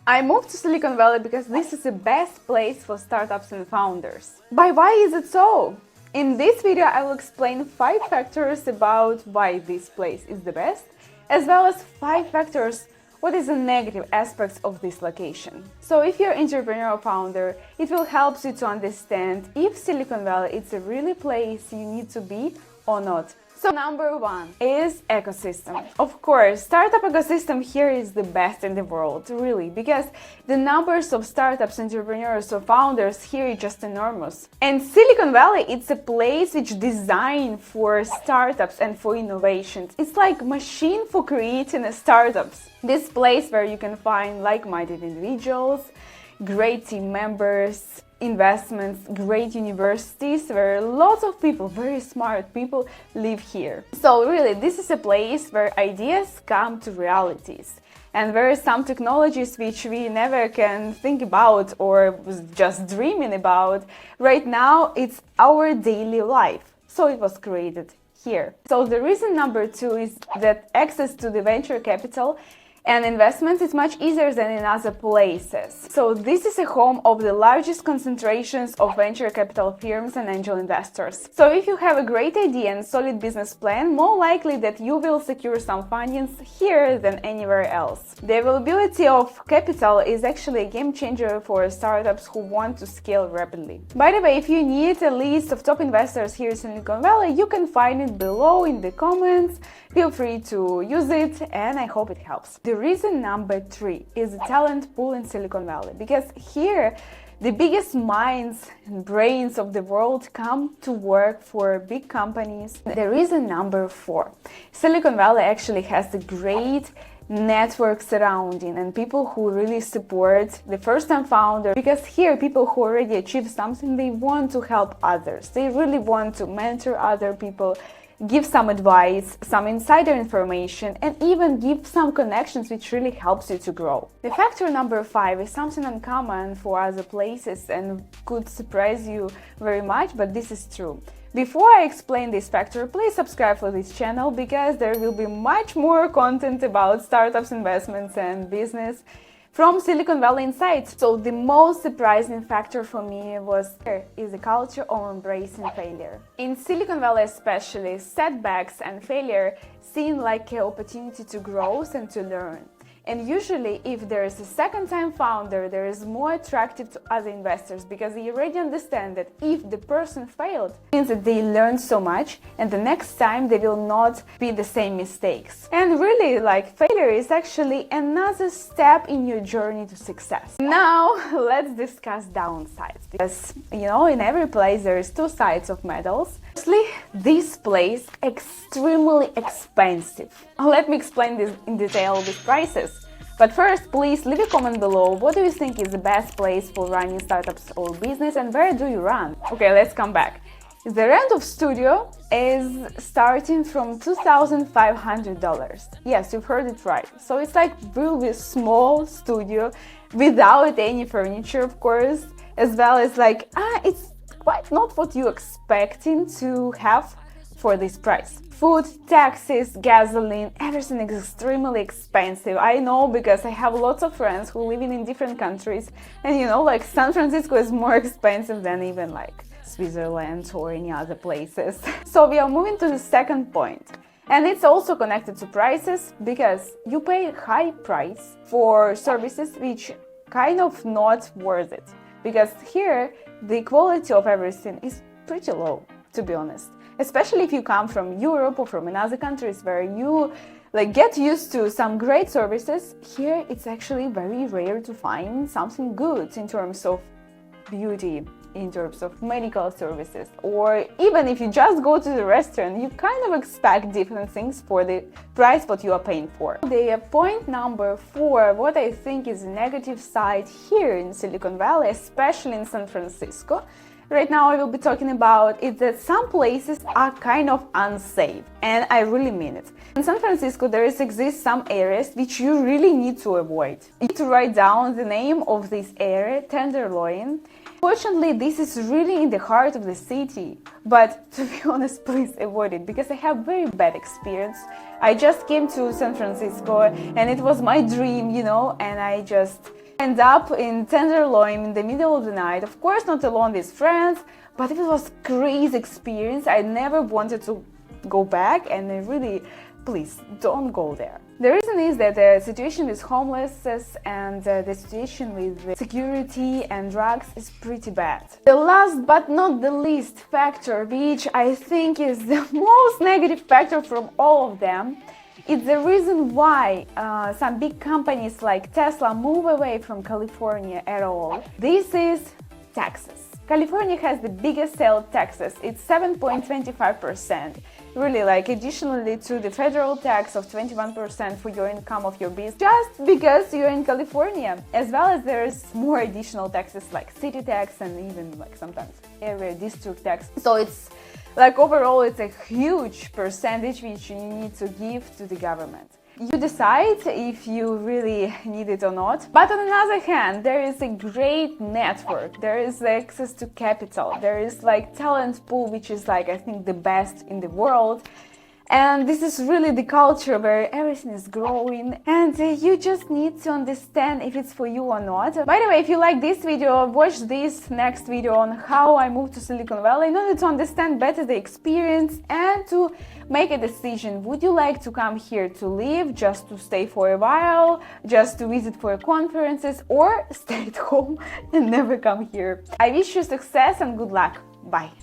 I moved to Silicon Valley because this is the best place for startups and founders. But why is it so? In this video, I will explain 5 factors about why this place is the best, as well as 5 factors what is the negative aspects of this location. So if you're an entrepreneur or founder, it will help you to understand if Silicon Valley is a really place you need to be or not. So number 1 is ecosystem. Of course, startup ecosystem here is the best in the world, really, because the numbers of startups, entrepreneurs or founders here is just enormous. And Silicon Valley, it's a place which is designed for startups and for innovations. It's like machine for creating startups. This place where you can find like-minded individuals, great team members, investments, great universities where lots of people, very smart people, live here. So really, this is a place where ideas come to realities and where some technologies which we never can think about or was just dreaming about, right now it's our daily life. So it was created here. So the reason number 2 is that access to the venture capital and investments is much easier than in other places. So this is a home of the largest concentrations of venture capital firms and angel investors. So if you have a great idea and solid business plan, more likely that you will secure some fundings here than anywhere else. The availability of capital is actually a game changer for startups who want to scale rapidly. By the way, if you need a list of top investors here in Silicon Valley, you can find it below in the comments. Feel free to use it, and I hope it helps. The reason number 3 is the talent pool in Silicon Valley, because here the biggest minds and brains of the world come to work for big companies. The reason number 4, Silicon Valley actually has a great network surrounding and people who really support the first-time founder, because here people who already achieved something, they want to help others. They really want to mentor other people, give some advice, some insider information, and even give some connections which really helps you to grow. The factor number 5 is something uncommon for other places and could surprise you very much, but this is true. Before I explain this factor, please subscribe for this channel because there will be much more content about startups, investments and business from Silicon Valley insights. So the most surprising factor for me was is the culture of embracing failure. In Silicon Valley especially, setbacks and failure seem like an opportunity to grow and to learn. And usually, if there is a second-time founder, there is more attractive to other investors because they already understand that if the person failed, it means that they learned so much and the next time they will not be the same mistakes. And really, like, failure is actually another step in your journey to success. Now, let's discuss downsides, because, you know, in every place there is 2 sides of medals. Firstly, this place extremely expensive. Let me explain this in detail with prices. But first, please leave a comment below. What do you think is the best place for running startups or business, and where do you run? Okay, let's come back. The rent of studio is starting from $2,500. Yes, you've heard it right. So it's like really small studio without any furniture, of course, as well as like, it's quite not what you're expecting to have for this price. Food, taxes, gasoline, everything is extremely expensive. I know because I have lots of friends who live in different countries, and you know, like San Francisco is more expensive than even like Switzerland or any other places. So we are moving to the second point. And it's also connected to prices because you pay high price for services which kind of not worth it. Because here the quality of everything is pretty low, to be honest. Especially if you come from Europe or from another countries where you like get used to some great services, here it's actually very rare to find something good in terms of beauty, in terms of medical services, or even if you just go to the restaurant, you kind of expect different things for the price what you are paying for. The point number 4, what I think is a negative side here in Silicon Valley, especially in San Francisco, right now I will be talking about is that some places are kind of unsafe, and I really mean it. In San Francisco there exist some areas which you really need to avoid. You need to write down the name of this area, Tenderloin. Fortunately, this is really in the heart of the city, but to be honest, please avoid it because I have very bad experience. I just came to San Francisco and it was my dream, you know, and I just End up in Tenderloin in the middle of the night, of course not alone with friends, but it was crazy experience. I never wanted to go back, and I really, please don't go there. The reason is that the situation with homelessness and the situation with security and drugs is pretty bad. The last but not the least factor, which I think is the most negative factor from all of them, it's the reason why some big companies like Tesla move away from California at all. This is taxes. California has the biggest sales taxes. It's 7.25%. Really, like additionally to the federal tax of 21% for your income of your business, just because you're in California. As well as there's more additional taxes like city tax and even like sometimes area district tax. So it's like overall it's a huge percentage which you need to give to the government. You decide if you really need it or not. But on the other hand, there is a great network, there is access to capital, there is like talent pool, which is like I think the best in the world. And this is really the culture where everything is growing, and you just need to understand if it's for you or not. By the way, if you like this video, watch this next video on how I moved to Silicon Valley in order to understand better the experience and to make a decision. Would you like to come here to live, just to stay for a while, just to visit for conferences, or stay at home and never come here? I wish you success and good luck. Bye.